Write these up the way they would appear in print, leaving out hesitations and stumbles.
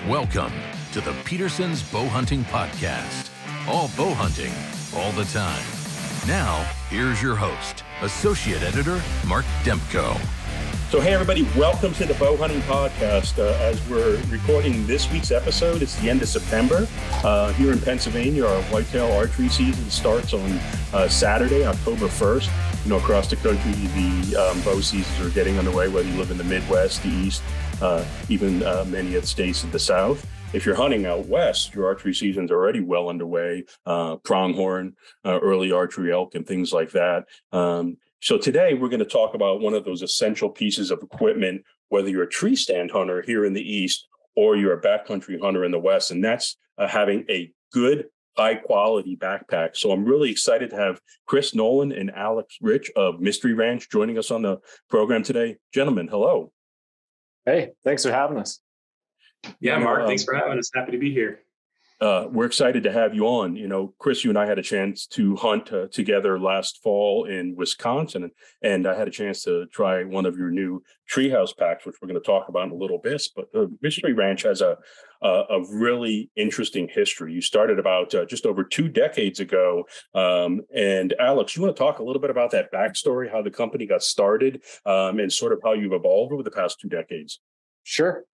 Welcome to the Petersen's Bowhunting Podcast. All bow hunting, all the time. Now, here's your host, Associate Editor, Mark Dempko. So, hey, everybody, welcome to the Bowhunting Podcast. As we're recording this week's episode, it's the end of September. Here in Pennsylvania, our whitetail archery season starts on Saturday, October 1st. You know, across the country, the bow seasons are getting underway, whether you live in the Midwest, the East, even many of the states of the South. If you're hunting out west, your archery season's already well underway, pronghorn, early archery elk, and things like that. So today we're going to talk about one of those essential pieces of equipment, whether you're a tree stand hunter here in the East or you're a backcountry hunter in the West, and that's having a good, high-quality backpack. So I'm really excited to have Chris Nolan and Alex Rich of Mystery Ranch joining us on the program today. Gentlemen, hello. Hey, thanks for having us. Yeah, Mark, thanks for having us. Happy to be here. We're excited to have you on. You know, Chris, you and I had a chance to hunt together last fall in Wisconsin, and I had a chance to try one of your new Treehouse Packs, which we're going to talk about in a little bit. But Mystery Ranch has a really interesting history. You started about just over 2 decades ago. And Alex, you want to talk a little bit about that backstory, how the company got started, and sort of how you've evolved over the past 2 decades? Sure.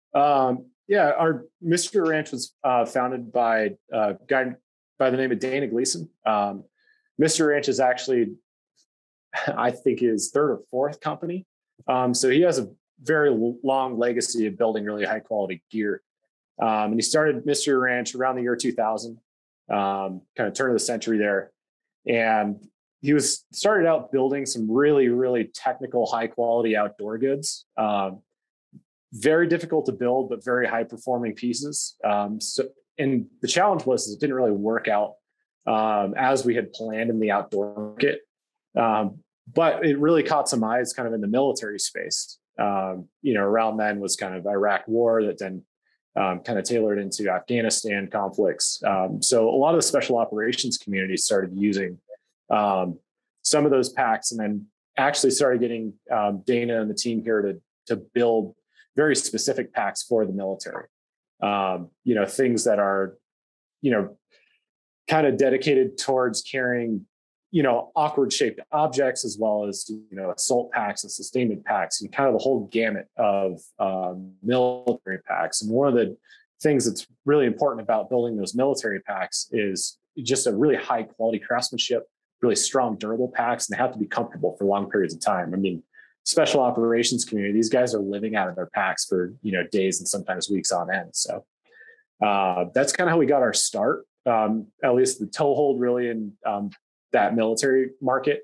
Yeah, our Mystery Ranch was founded by a guy by the name of Dana Gleason. Mystery Ranch is actually, I think, his 3rd or 4th company. So he has a very long legacy of building really high quality gear. And he started Mystery Ranch around the year 2000, kind of turn of the century there. And he started out building some really, really technical, high quality outdoor goods. Very difficult to build, but very high performing pieces. And the challenge was it didn't really work out as we had planned in the outdoor market. But it really caught some eyes kind of in the military space. Around then was kind of Iraq war that then kind of tailored into Afghanistan conflicts. So a lot of the special operations community started using some of those packs, and then actually started getting Dana and the team here to build very specific packs for the military. Things that are, kind of dedicated towards carrying, awkward shaped objects, as well as, assault packs and sustainment packs, and kind of the whole gamut of military packs. And one of the things that's really important about building those military packs is just a really high quality craftsmanship, really strong, durable packs, and they have to be comfortable for long periods of time. I mean, special operations community, these guys are living out of their packs for, days and sometimes weeks on end. So that's kind of how we got our start, at least the toehold really in that military market.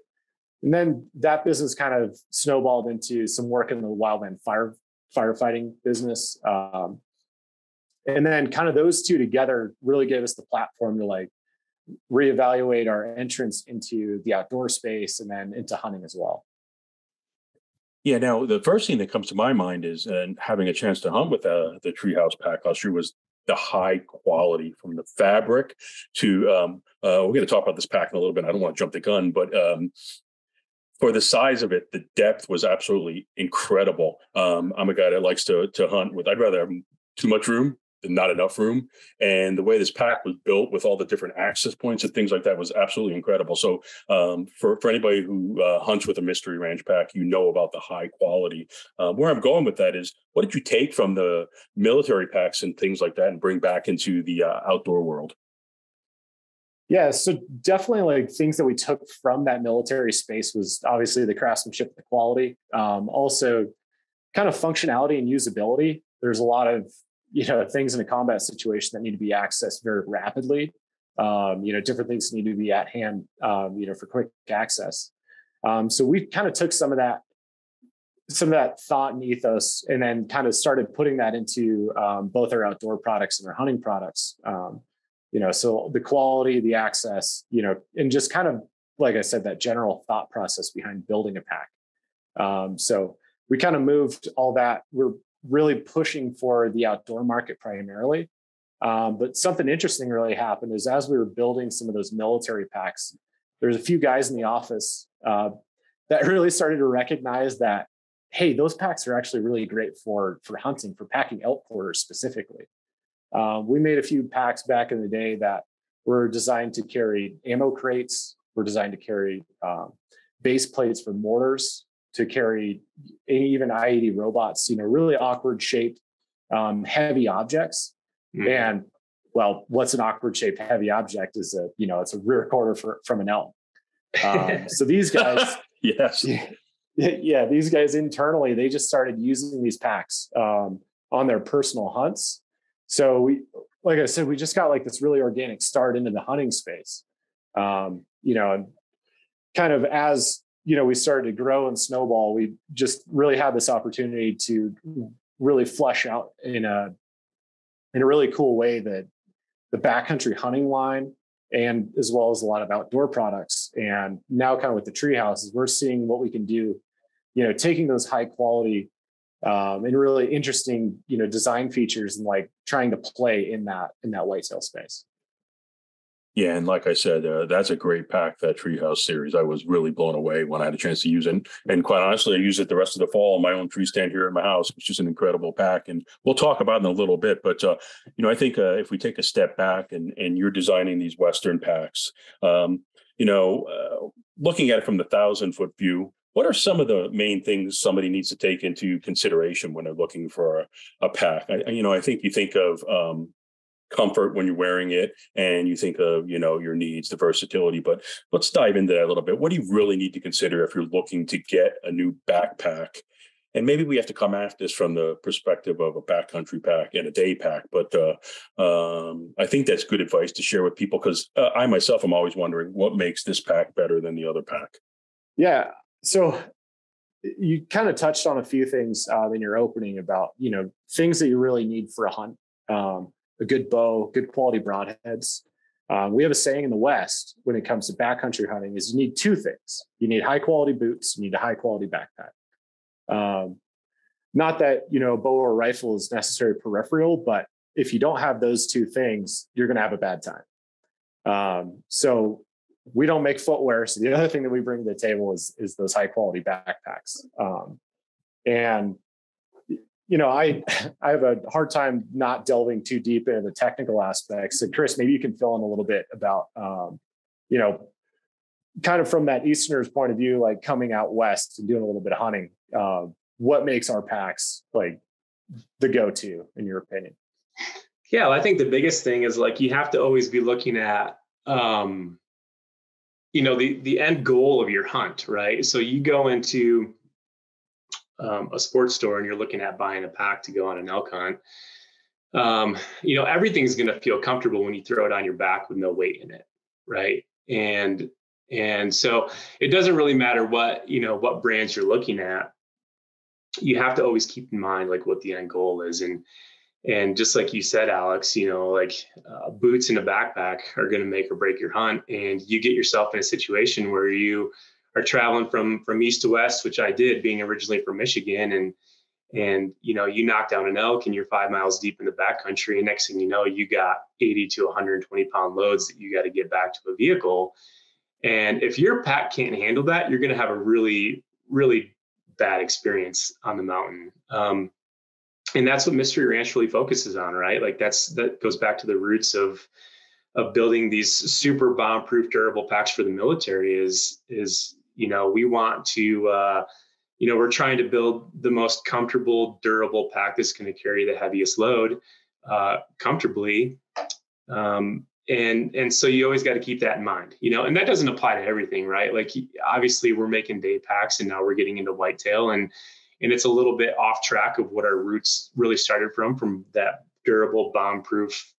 And then that business kind of snowballed into some work in the wildland firefighting business. And then kind of those two together really gave us the platform to reevaluate our entrance into the outdoor space and then into hunting as well. Yeah, now the first thing that comes to my mind is, and having a chance to hunt with the Treehouse Pack last year, was the high quality from the fabric to, we're going to talk about this pack in a little bit. I don't want to jump the gun, but for the size of it, the depth was absolutely incredible. I'm a guy that likes to hunt with, I'd rather have too much room than not enough room. And the way this pack was built with all the different access points and things like that was absolutely incredible. So for anybody who hunts with a Mystery Ranch pack, about the high quality. Where I'm going with that is, what did you take from the military packs and things like that and bring back into the outdoor world? Yeah, so definitely things that we took from that military space was obviously the craftsmanship, the quality, also kind of functionality and usability. There's a lot of things in a combat situation that need to be accessed very rapidly. Different things need to be at hand, for quick access. So we kind of took some of that thought and ethos, and then kind of started putting that into both our outdoor products and our hunting products. So the quality, the access, and just kind of, like I said, that general thought process behind building a pack. So we kind of moved all that. We're really pushing for the outdoor market primarily. But something interesting really happened is, as we were building some of those military packs, there's a few guys in the office that really started to recognize that, hey, those packs are actually really great for hunting, for packing elk quarters specifically. We made a few packs back in the day that were designed to carry ammo crates, were designed to carry base plates for mortars, to carry even I-80 robots, really awkward shaped, heavy objects. Mm-hmm. And well, what's an awkward shaped heavy object is it's a rear quarter from an elk. So these guys, yes. Yeah, these guys internally, they just started using these packs on their personal hunts. So like I said, we just got like this really organic start into the hunting space. And kind of as, we started to grow and snowball, we just really had this opportunity to really flesh out in a really cool way that the backcountry hunting line, and as well as a lot of outdoor products. And now kind of with the Treehouses, we're seeing what we can do, taking those high quality and really interesting, design features and like trying to play in that whitetail space. Yeah, and like I said, that's a great pack, that Treehouse series. I was really blown away when I had a chance to use it. And quite honestly, I use it the rest of the fall on my own tree stand here at my house, which is an incredible pack. And we'll talk about it in a little bit. But, I think if we take a step back and you're designing these Western packs, looking at it from the 1,000-foot view, what are some of the main things somebody needs to take into consideration when they're looking for a pack? I think you think of comfort when you're wearing it, and you think of, your needs, the versatility, but let's dive into that a little bit. What do you really need to consider if you're looking to get a new backpack? And maybe we have to come at this from the perspective of a backcountry pack and a day pack, but I think that's good advice to share with people, because I myself am always wondering what makes this pack better than the other pack. Yeah. So you kind of touched on a few things in your opening about, things that you really need for a hunt. A good bow, good quality broadheads. We have a saying in the West when it comes to backcountry hunting is you need two things. You need high quality boots, you need a high quality backpack. Not that, a bow or rifle is necessary peripheral, but if you don't have those two things, you're going to have a bad time. So we don't make footwear. So the other thing that we bring to the table is those high quality backpacks. And I have a hard time not delving too deep into the technical aspects. And Chris, maybe you can fill in a little bit about, kind of from that Easterner's point of view, like coming out West and doing a little bit of hunting. What makes our packs like the go-to, in your opinion? Yeah, well, I think the biggest thing is like you have to always be looking at, the end goal of your hunt, right? So you go into a sports store and you're looking at buying a pack to go on an elk hunt. Everything's going to feel comfortable when you throw it on your back with no weight in it, right? And so it doesn't really matter what brands you're looking at. You have to always keep in mind like what the end goal is. And just like you said, Alex, boots and a backpack are going to make or break your hunt. And you get yourself in a situation where you are traveling from east to west, which I did, being originally from Michigan, and you knock down an elk and you're 5 miles deep in the backcountry, and next thing you know, you got 80 to 120 pound loads that you got to get back to a vehicle. And if your pack can't handle that, you're going to have a really, really bad experience on the mountain. And that's what Mystery Ranch really focuses on, right? Like that goes back to the roots of building these super bomb-proof, durable packs for the military. Is we want to, we're trying to build the most comfortable, durable pack that's going to carry the heaviest load comfortably. And so you always got to keep that in mind, and that doesn't apply to everything, right? Like obviously we're making day packs and now we're getting into whitetail, and it's a little bit off track of what our roots really started from that durable, bomb-proof,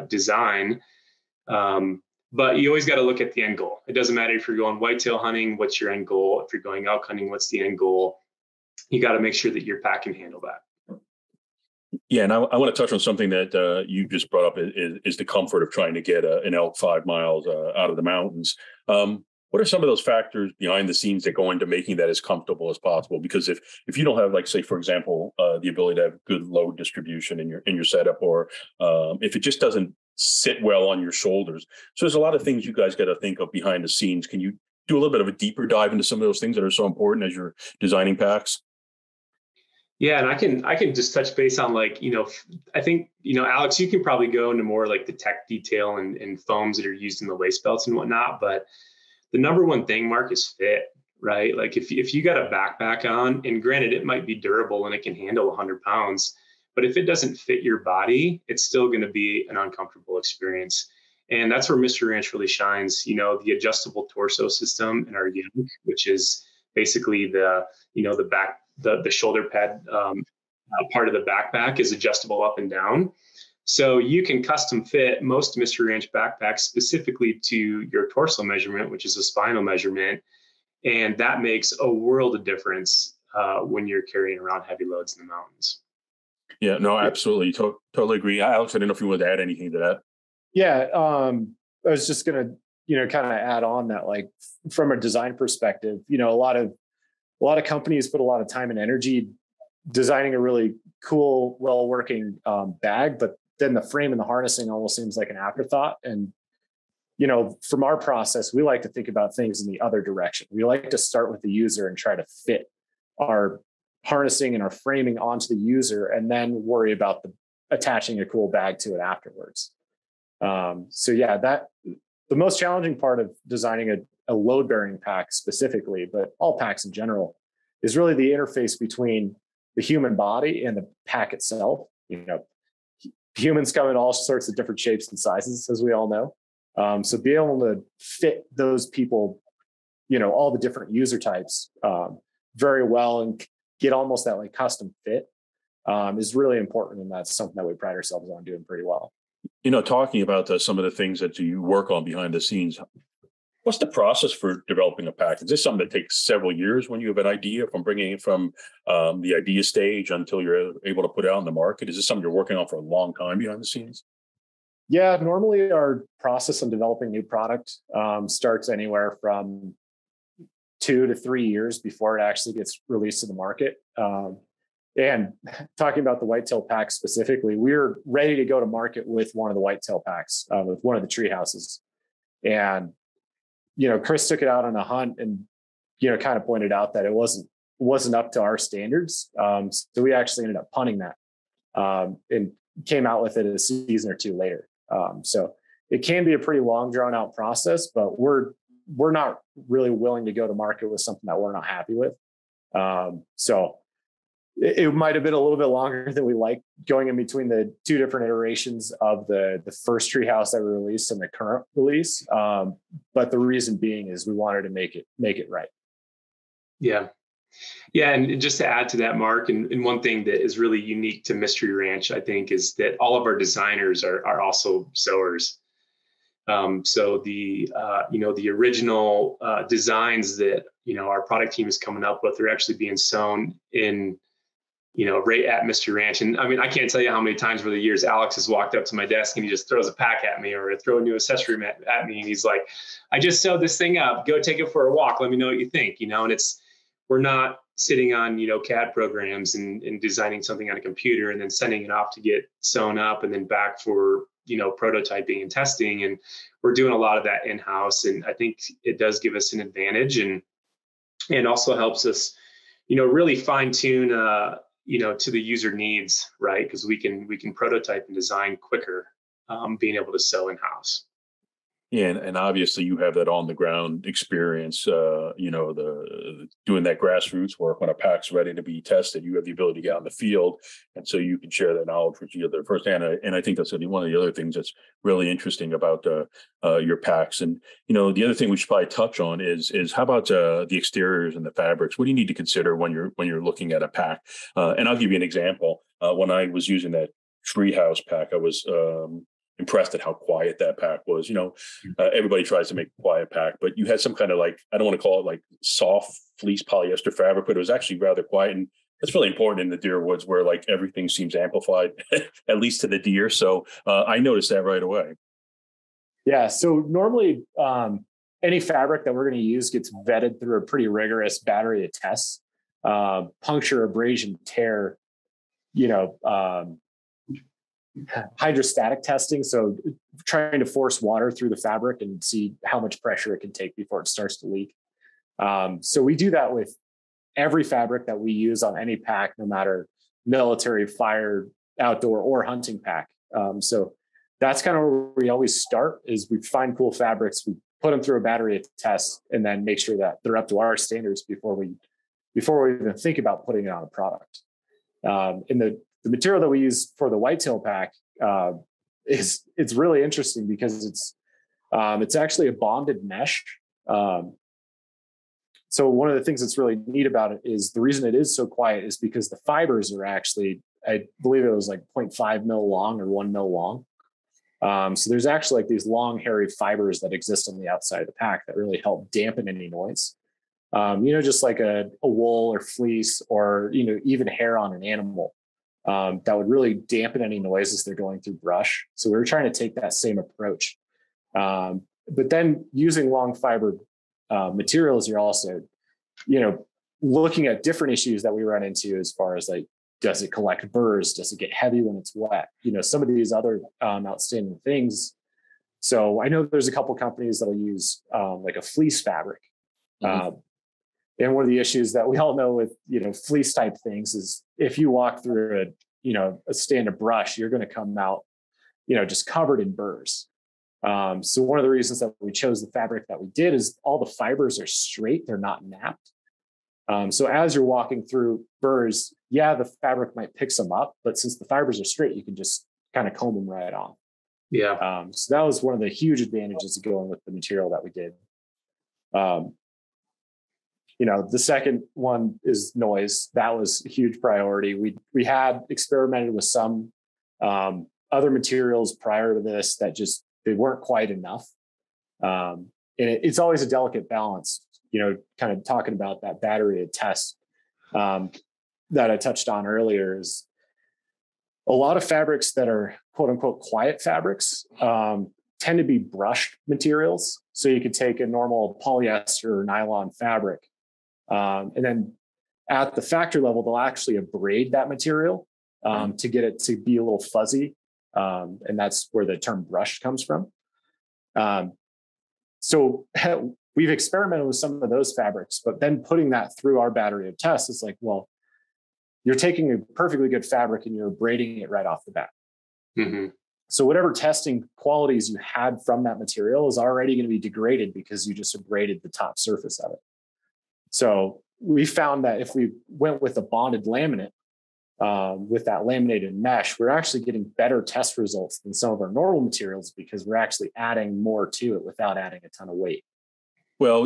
design. But you always got to look at the end goal. It doesn't matter if you're going whitetail hunting, what's your end goal? If you're going elk hunting, what's the end goal? You got to make sure that your pack can handle that. Yeah, and I want to touch on something that you just brought up is the comfort of trying to get an elk 5 miles out of the mountains. What are some of those factors behind the scenes that go into making that as comfortable as possible? Because if you don't have, like, say, for example, the ability to have good load distribution in your setup, or if it just doesn't sit well on your shoulders. So there's a lot of things you guys got to think of behind the scenes. Can you do a little bit of a deeper dive into some of those things that are so important as you're designing packs? Yeah, and I can just touch base on like, I think, Alex, you can probably go into more like the tech detail and foams that are used in the waist belts and whatnot. But the number one thing, Mark, is fit, right? Like if you got a backpack on, and granted, it might be durable and it can handle 100 pounds, but if it doesn't fit your body, it's still going to be an uncomfortable experience. And that's where Mr. Ranch really shines. The adjustable torso system in our yoke, which is basically the back, the shoulder pad part of the backpack is adjustable up and down. So you can custom fit most Mr. Ranch backpacks specifically to your torso measurement, which is a spinal measurement. And that makes a world of difference when you're carrying around heavy loads in the mountains. Yeah, no, absolutely. Totally agree. Alex, I didn't know if you wanted to add anything to that. Yeah. I was just going to, kind of add on that, like from a design perspective, a lot of companies put a lot of time and energy designing a really cool, well-working bag, but then the frame and the harnessing almost seems like an afterthought. And, from our process, we like to think about things in the other direction. We like to start with the user and try to fit our harnessing and our framing onto the user, and then worry about attaching a cool bag to it afterwards. So yeah, the most challenging part of designing a load-bearing pack specifically, but all packs in general, is really the interface between the human body and the pack itself. Humans come in all sorts of different shapes and sizes, as we all know. So being able to fit those people, all the different user types very well and get almost that like custom fit is really important. And that's something that we pride ourselves on doing pretty well. Talking about some of the things that you work on behind the scenes, what's the process for developing a pack? Is this something that takes several years when you have an idea, from bringing it from the idea stage until you're able to put it out in the market? Is this something you're working on for a long time behind the scenes? Yeah, normally our process on developing new product starts anywhere from 2 to 3 years before it actually gets released to the market. And talking about the whitetail pack specifically, we're ready to go to market with one of the whitetail packs, with one of the tree houses. And, Chris took it out on a hunt and, kind of pointed out that it wasn't up to our standards. So we actually ended up punting that and came out with it a season or two later. So it can be a pretty long, drawn out process, but we're not really willing to go to market with something that we're not happy with. So it might have been a little bit longer than we like, going in between the two different iterations of the first treehouse that we released and the current release. But the reason being is we wanted to make it right. Yeah. Yeah. And just to add to that, Mark, and one thing that is really unique to Mystery Ranch, I think, is that all of our designers are also sewers. So the original designs that, our product team is coming up with are actually being sewn in, right at Mystery Ranch. And I mean, I can't tell you how many times over the years Alex has walked up to my desk and he just throws a pack at me or throw a new accessory at me. And he's like, I just sewed this thing up. Go take it for a walk. Let me know what you think, and we're not sitting on, CAD programs and designing something on a computer and then sending it off to get sewn up and then back for, prototyping and testing. And we're doing a lot of that in-house. And I think it does give us an advantage and also helps us, really fine tune, to the user needs, right? Because we can prototype and design quicker, being able to sew in-house. Yeah, and obviously you have that on the ground experience, the doing that grassroots work when a pack's ready to be tested. You have the ability to get on the field, and so you can share that knowledge with the other firsthand. And I think that's one of the other things that's really interesting about your packs. And the other thing we should probably touch on is how about the exteriors and the fabrics? What do you need to consider when you're looking at a pack? And I'll give you an example. When I was using that Treehouse pack, I was impressed at how quiet that pack was. Everybody tries to make a quiet pack, but you had some kind of I don't want to call it like soft fleece polyester fabric, but it was actually rather quiet. And it's really important in the deer woods where everything seems amplified, at least to the deer. So I noticed that right away. Yeah. So normally any fabric that we're going to use gets vetted through a pretty rigorous battery of tests, puncture, abrasion, tear, hydrostatic testing. So trying to force water through the fabric and see how much pressure it can take before it starts to leak. So we do that with every fabric that we use on any pack, no matter military, fire, outdoor, or hunting pack. So that's kind of where we always start, is we find cool fabrics, we put them through a battery of tests, and then make sure that they're up to our standards before we even think about putting it on a product. And the material that we use for the whitetail pack it's really interesting because it's actually a bonded mesh. So one of the things that's really neat about it is the reason it is so quiet is because the fibers are actually, I believe it was like 0.5 mil long or 1 mil long. So there's actually like these long, hairy fibers that exist on the outside of the pack that really help dampen any noise. Just like a wool or fleece or, even hair on an animal that would really dampen any noises they're going through brush. So we were trying to take that same approach. But then using long fiber materials, you're also, looking at different issues that we run into as far as like, does it collect burrs? Does it get heavy when it's wet? Some of these other outstanding things. So I know there's a couple companies that'll use like a fleece fabric. Mm-hmm. And one of the issues that we all know with, fleece type things is if you walk through a stand of brush, you're going to come out, just covered in burrs. So one of the reasons that we chose the fabric that we did is all the fibers are straight. They're not napped. So as you're walking through burrs, the fabric might pick some up, but since the fibers are straight, you can just kind of comb them right off. Yeah. So that was one of the huge advantages of going with the material that we did. The second one is noise. That was a huge priority. We had experimented with some other materials prior to this that they weren't quite enough. And it's always a delicate balance, kind of talking about that battery of tests that I touched on earlier is a lot of fabrics that are quote unquote quiet fabrics tend to be brushed materials. So you could take a normal polyester or nylon fabric and then at the factory level, they'll actually abrade that material to get it to be a little fuzzy. And that's where the term brush comes from. So we've experimented with some of those fabrics, but then putting that through our battery of tests, it's like, well, you're taking a perfectly good fabric and you're abrading it right off the bat. Mm-hmm. So whatever testing qualities you had from that material is already going to be degraded because you just abraded the top surface of it. So we found that if we went with a bonded laminate, with that laminated mesh, we're actually getting better test results than some of our normal materials because we're actually adding more to it without adding a ton of weight. Well,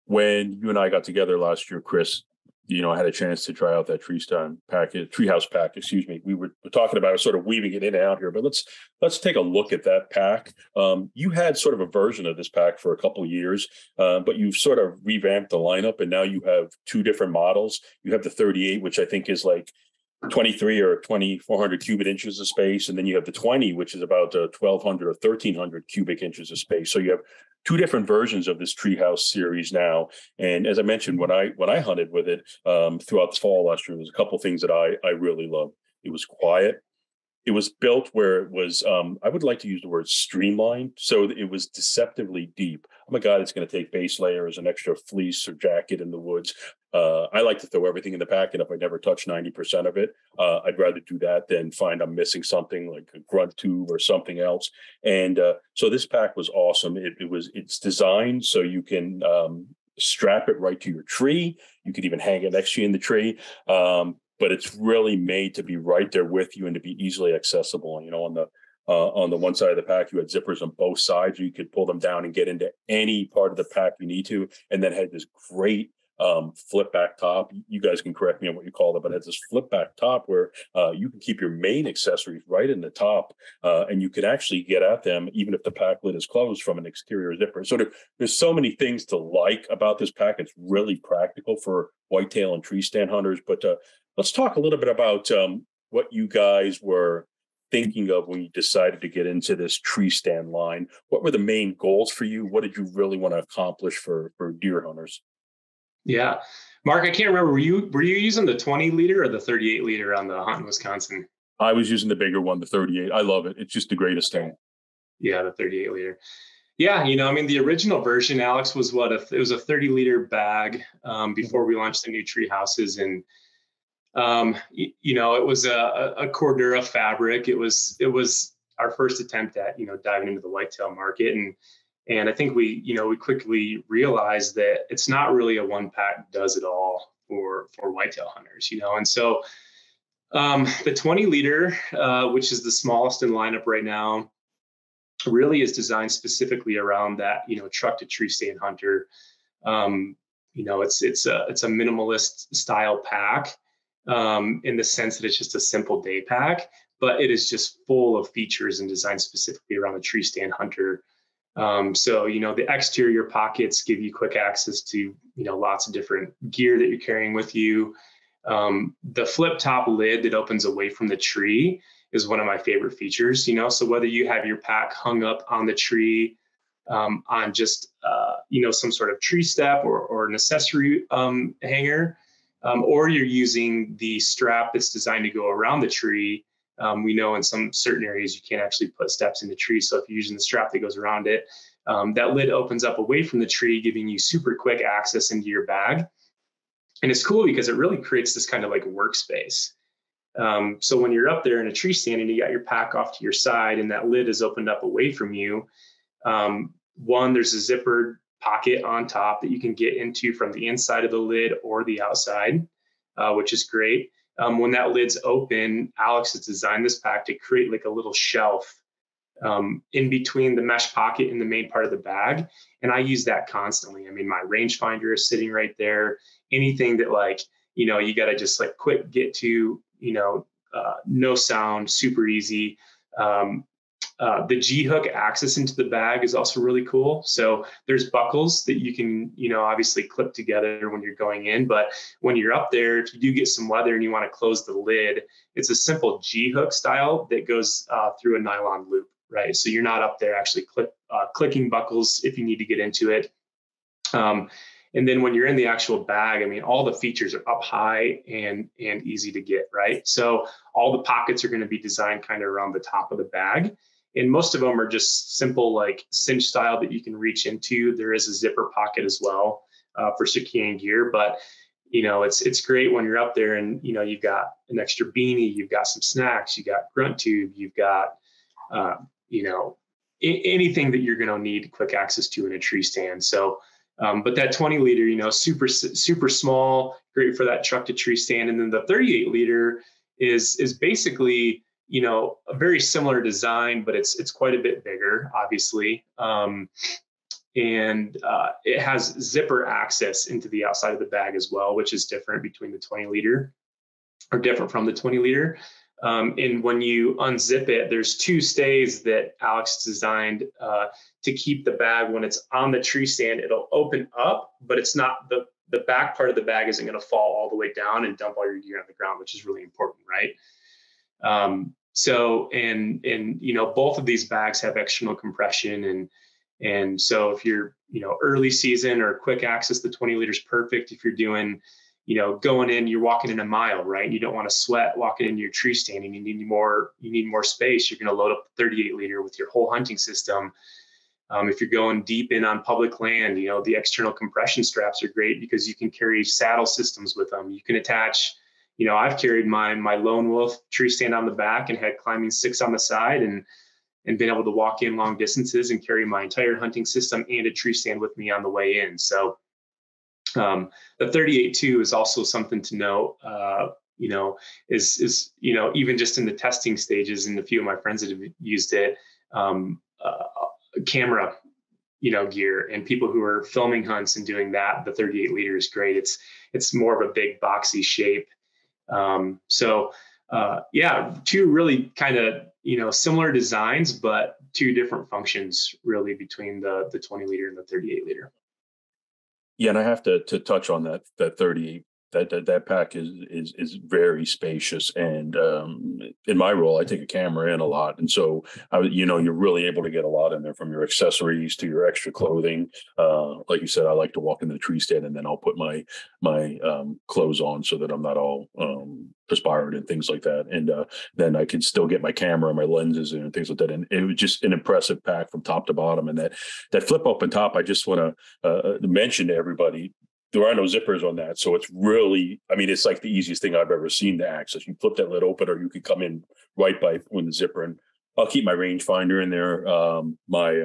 when you and I got together last year, Chris, I had a chance to try out that Treehouse Pack, we were talking about it, sort of weaving it in and out here, but let's take a look at that pack. You had sort of a version of this pack for a couple of years, but you've sort of revamped the lineup and now you have two different models. You have the 38, which I think is like 23 or 2,400 cubic inches of space. And then you have the 20, which is about 1,200 or 1,300 cubic inches of space. So you have two different versions of this Treehouse series now. And as I mentioned, when I hunted with it throughout the fall last year, there's a couple of things that I really loved. It was quiet. It was built where it was, I would like to use the word streamlined. So it was deceptively deep. Oh my God, it's going to take base layers, an extra fleece or jacket in the woods. I like to throw everything in the pack, and if I never touch 90% of it, I'd rather do that than find I'm missing something like a grunt tube or something else. And so this pack was awesome. It's designed so you can strap it right to your tree. You could even hang it next to you in the tree. But it's really made to be right there with you and to be easily accessible. On the one side of the pack, you had zippers on both sides. You could pull them down and get into any part of the pack you need to. And then had this great flip back top. You guys can correct me on what you call it, but it has this flip back top where you can keep your main accessories right in the top, and you can actually get at them even if the pack lid is closed from an exterior zipper. So there's so many things to like about this pack. It's really practical for whitetail and tree stand hunters. But let's talk a little bit about what you guys were thinking of when you decided to get into this tree stand line. What were the main goals for you? What did you really want to accomplish for deer hunters? Yeah. Mark, I can't remember. Were you using the 20 liter or the 38 liter on the hunt in Wisconsin? I was using the bigger one, the 38. I love it. It's just the greatest thing. Yeah, the 38 liter. Yeah, I mean, the original version, Alex, was it was a 30-liter bag before we launched the new tree houses. And, it was a Cordura fabric. It was our first attempt at, diving into the whitetail market. And I think we quickly realized that it's not really a one pack does it all for whitetail hunters, And so the 20-liter, which is the smallest in lineup right now, really is designed specifically around that, truck to tree stand hunter. It's a minimalist style pack in the sense that it's just a simple day pack, but it is just full of features and designed specifically around the tree stand hunter. So the exterior pockets give you quick access to lots of different gear that you're carrying with you. The flip top lid that opens away from the tree is one of my favorite features, so whether you have your pack hung up on the tree, on just, some sort of tree step or an accessory hanger, or you're using the strap that's designed to go around the tree. We know in some certain areas you can't actually put steps in the tree. So if you're using the strap that goes around it, that lid opens up away from the tree, giving you super quick access into your bag. And it's cool because it really creates this kind of like workspace. So when you're up there in a tree stand and you got your pack off to your side and that lid is opened up away from you, there's a zippered pocket on top that you can get into from the inside of the lid or the outside, which is great. When that lid's open, Alex has designed this pack to create like a little shelf in between the mesh pocket and the main part of the bag. And I use that constantly. I mean, my rangefinder is sitting right there. Anything that you got to just like quick get to, no sound, super easy. The G-hook access into the bag is also really cool. So there's buckles that you can, obviously clip together when you're going in. But when you're up there, if you do get some weather and you want to close the lid, it's a simple G-hook style that goes through a nylon loop, right? So you're not up there actually clicking buckles if you need to get into it. And then when you're in the actual bag, I mean, all the features are up high and easy to get, right? So all the pockets are going to be designed kind of around the top of the bag. And most of them are just simple, like cinch style that you can reach into. There is a zipper pocket as well for securing gear, but it's great when you're up there and you've got an extra beanie, you've got some snacks, you got grunt tube, you've got anything that you're going to need quick access to in a tree stand. So, but that 20-liter, super small, great for that truck to tree stand, and then the 38-liter is basically a very similar design, but it's quite a bit bigger, obviously. And it has zipper access into the outside of the bag as well, which is different between the 20-liter or different from the 20-liter. And when you unzip it, there's two stays that Alex designed to keep the bag when it's on the tree stand. It'll open up, but it's not the back part of the bag isn't going to fall all the way down and dump all your gear on the ground, which is really important, right? So both of these bags have external compression, and so if you're early season or quick access, the 20-liter is perfect. If you're doing going in, you're walking in a mile, right? You don't want to sweat walking into your tree stand, and you need more space. You're going to load up the 38-liter with your whole hunting system. If you're going deep in on public land, the external compression straps are great because you can carry saddle systems with them. You can attach, I've carried my Lone Wolf tree stand on the back and had climbing sticks on the side and been able to walk in long distances and carry my entire hunting system and a tree stand with me on the way in. So the 38-2 is also something to note, is even just in the testing stages, and a few of my friends that have used it, camera, gear, and people who are filming hunts and doing that, the 38-liter is great. It's more of a big boxy shape. Two really kind of, similar designs, but two different functions really between the 20-liter and the 38-liter. Yeah, and I have to touch on that 38 That pack is very spacious, and in my role, I take a camera in a lot, and so you're really able to get a lot in there, from your accessories to your extra clothing. Like you said, I like to walk in the tree stand, and then I'll put my clothes on so that I'm not all perspired and things like that, and then I can still get my camera and my lenses and things like that. And it was just an impressive pack from top to bottom. And that flip open top, I just want to mention to everybody, there are no zippers on that. So it's really, it's like the easiest thing I've ever seen to access. You flip that lid open, or you can come in right by when the zipper, and I'll keep my rangefinder in there, my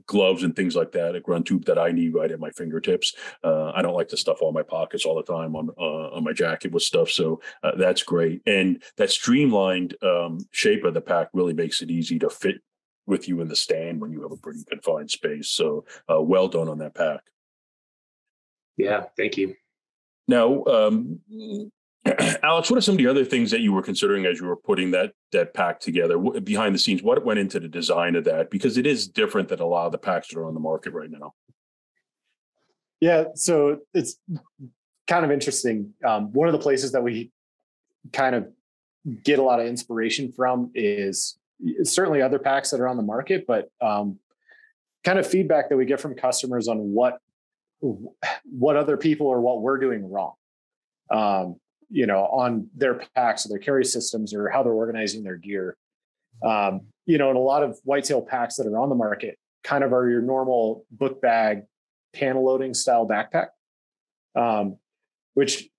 gloves and things like that, a grunt tube that I need right at my fingertips. I don't like to stuff all my pockets all the time on my jacket with stuff. So that's great. And that streamlined shape of the pack really makes it easy to fit with you in the stand when you have a pretty confined space. So well done on that pack. Yeah, thank you. Now, Alex, what are some of the other things that you were considering as you were putting that pack together behind the scenes? What went into the design of that? Because it is different than a lot of the packs that are on the market right now. Yeah, so it's kind of interesting. One of the places that we kind of get a lot of inspiration from is certainly other packs that are on the market, but kind of feedback that we get from customers on what other people or what we're doing wrong, on their packs or their carry systems or how they're organizing their gear. And a lot of whitetail packs that are on the market kind of are your normal book bag, panel loading style backpack, which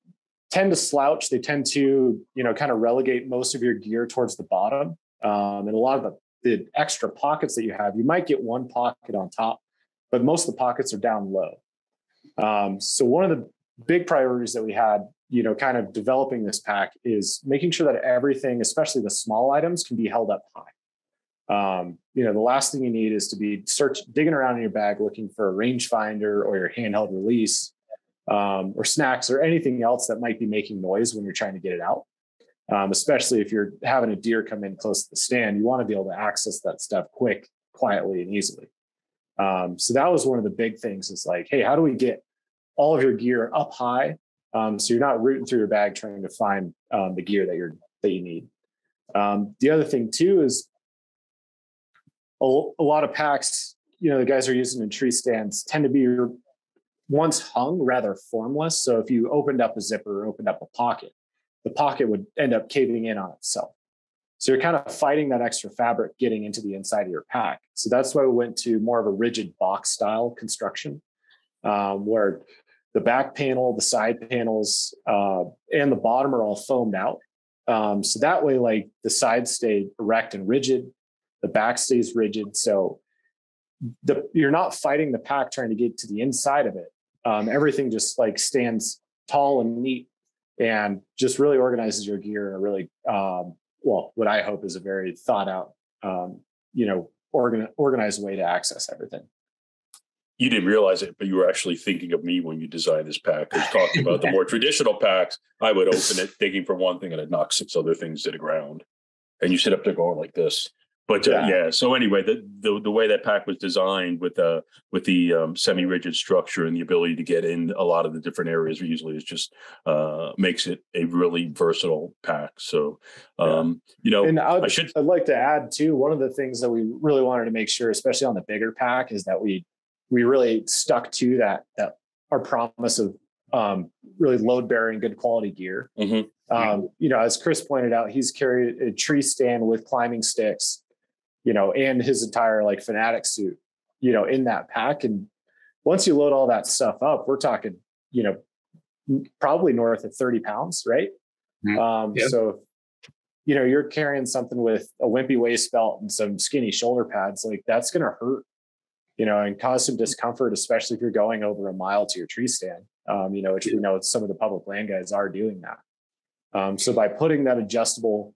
tend to slouch. They tend to, kind of relegate most of your gear towards the bottom. And a lot of the extra pockets that you have, you might get one pocket on top, but most of the pockets are down low. So one of the big priorities that we had, kind of developing this pack, is making sure that everything, especially the small items, can be held up high. The last thing you need is to be digging around in your bag looking for a rangefinder or your handheld release, or snacks or anything else that might be making noise when you're trying to get it out. Especially if you're having a deer come in close to the stand, you want to be able to access that stuff quietly and easily. So that was one of the big things, is like, hey, how do we get all of your gear up high, so you're not rooting through your bag trying to find the gear that you need. The other thing too is a lot of packs, the guys are using in tree stands tend to be once hung rather formless. So if you opened up a zipper or opened up a pocket, the pocket would end up caving in on itself. So you're kind of fighting that extra fabric getting into the inside of your pack. So that's why we went to more of a rigid box style construction, where the back panel, the side panels, and the bottom are all foamed out. So that way, like, the sides stay erect and rigid, the back stays rigid. So you're not fighting the pack trying to get to the inside of it. Everything just like stands tall and neat, and just really organizes your gear in a really, what I hope is a very thought out, organized way to access everything. You didn't realize it, but you were actually thinking of me when you designed this pack. Because talking about the more traditional packs, I would open it thinking for one thing, and it'd knock 6 other things to the ground. And you sit up there going like this. But yeah. So anyway, the way that pack was designed with the semi-rigid structure and the ability to get in a lot of the different areas easily is just makes it a really versatile pack. So and I'd like to add too, one of the things that we really wanted to make sure, especially on the bigger pack, is that we really stuck to that our promise of really load bearing, good quality gear. Mm-hmm. As Chris pointed out, he's carried a tree stand with climbing sticks, and his entire like fanatic suit, in that pack. And once you load all that stuff up, we're talking, probably north of 30 pounds, right? Mm-hmm. So, you're carrying something with a wimpy waist belt and some skinny shoulder pads, like that's going to hurt, and cause some discomfort, especially if you're going over a mile to your tree stand, which we know some of the public land guys are doing that. So by putting that adjustable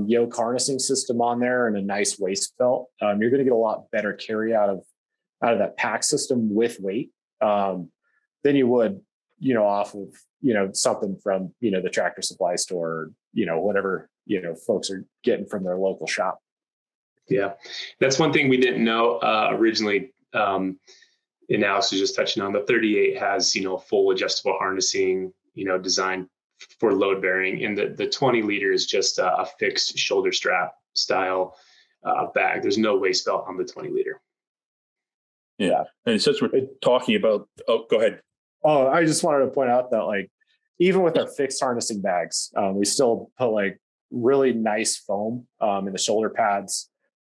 yoke harnessing system on there and a nice waist belt, you're going to get a lot better carry out of that pack system with weight than you would, off of, something from, the Tractor Supply store, or, whatever, folks are getting from their local shop. Yeah, that's one thing we didn't know originally. And Alex was just touching on, the 38 has, full adjustable harnessing, designed for load bearing. And the 20 liter is just a fixed shoulder strap style bag. There's no waist belt on the 20 liter. Yeah. And since we're talking about, go ahead. Oh, I just wanted to point out that like, even with our fixed harnessing bags, we still put like really nice foam in the shoulder pads,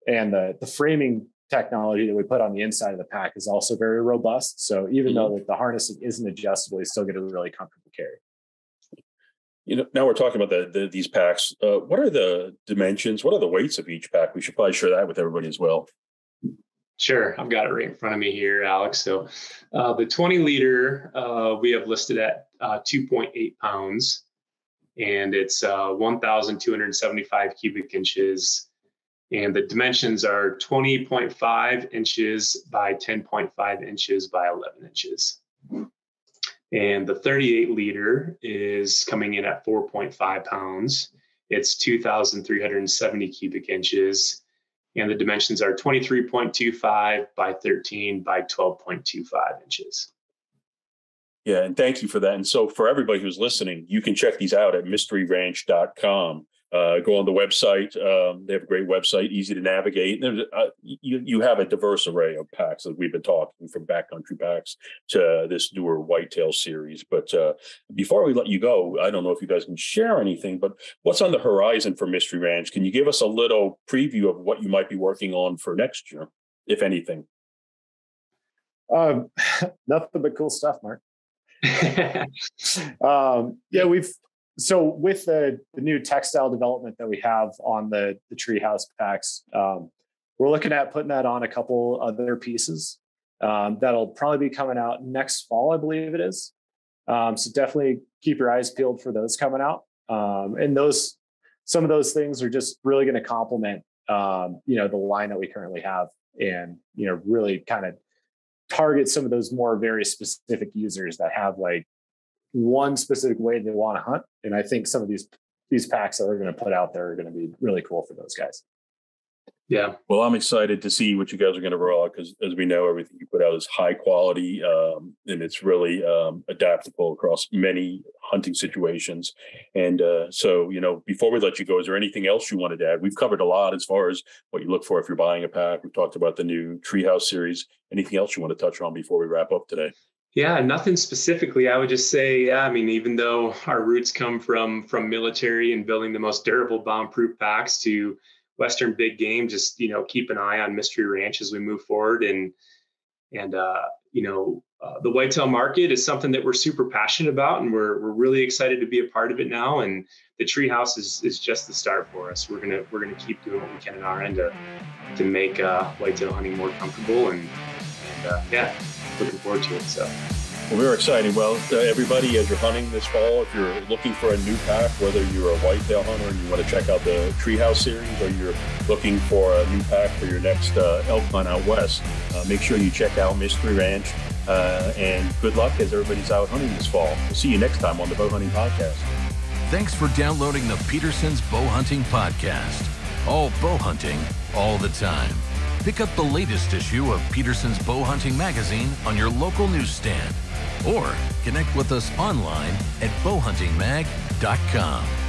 and the framing technology that we put on the inside of the pack is also very robust. So even though the harnessing isn't adjustable, you still get a really comfortable carry. Now we're talking about these packs. What are the dimensions? What are the weights of each pack? We should probably share that with everybody as well. Sure. I've got it right in front of me here, Alex. So the 20 liter we have listed at 2.8 pounds, and it's 1,275 cubic inches. And the dimensions are 20.5 inches by 10.5 inches by 11 inches. And the 38 liter is coming in at 4.5 pounds. It's 2,370 cubic inches. And the dimensions are 23.25 by 13 by 12.25 inches. Yeah, and thank you for that. And so for everybody who's listening, you can check these out at mysteryranch.com. Go on the website. They have a great website, easy to navigate. You have a diverse array of packs that we've been talking, from backcountry packs to this newer whitetail series. But before we let you go, I don't know if you guys can share anything, but what's on the horizon for Mystery Ranch? Can you give us a little preview of what you might be working on for next year, if anything? Nothing but cool stuff, Mark. So with the new textile development that we have on the Treehouse packs, we're looking at putting that on a couple other pieces. That'll probably be coming out next fall, I believe it is. So definitely keep your eyes peeled for those coming out. And some of those things are just really going to complement, the line that we currently have, and, really kind of target some of those more very specific users that have like one specific way they want to hunt. And I think some of these packs that we're going to put out there are going to be really cool for those guys. Yeah. Well, I'm excited to see what you guys are going to roll out, because as we know, everything you put out is high quality, and it's really adaptable across many hunting situations. And so, before we let you go, is there anything else you wanted to add? We've covered a lot as far as what you look for if you're buying a pack. We've talked about the new Treehouse series. Anything else you want to touch on before we wrap up today? Yeah, nothing specifically. I would just say, even though our roots come from military and building the most durable bomb-proof packs to Western big game, just, keep an eye on Mystery Ranch as we move forward. And the whitetail market is something that we're super passionate about, and we're really excited to be a part of it now. And the Treehouse is just the start for us. We're gonna keep doing what we can on our end to make whitetail hunting more comfortable, and looking forward to it. So. Well, we're excited. Well, everybody, as you're hunting this fall, if you're looking for a new pack, whether you're a whitetail hunter and you want to check out the Treehouse series, or you're looking for a new pack for your next elk hunt out west, make sure you check out Mystery Ranch. And good luck as everybody's out hunting this fall. We'll see you next time on the Bowhunting Podcast. Thanks for downloading the Petersen's Bowhunting Podcast. All bowhunting, all the time. Pick up the latest issue of Petersen's Bowhunting magazine on your local newsstand, or connect with us online at bowhuntingmag.com.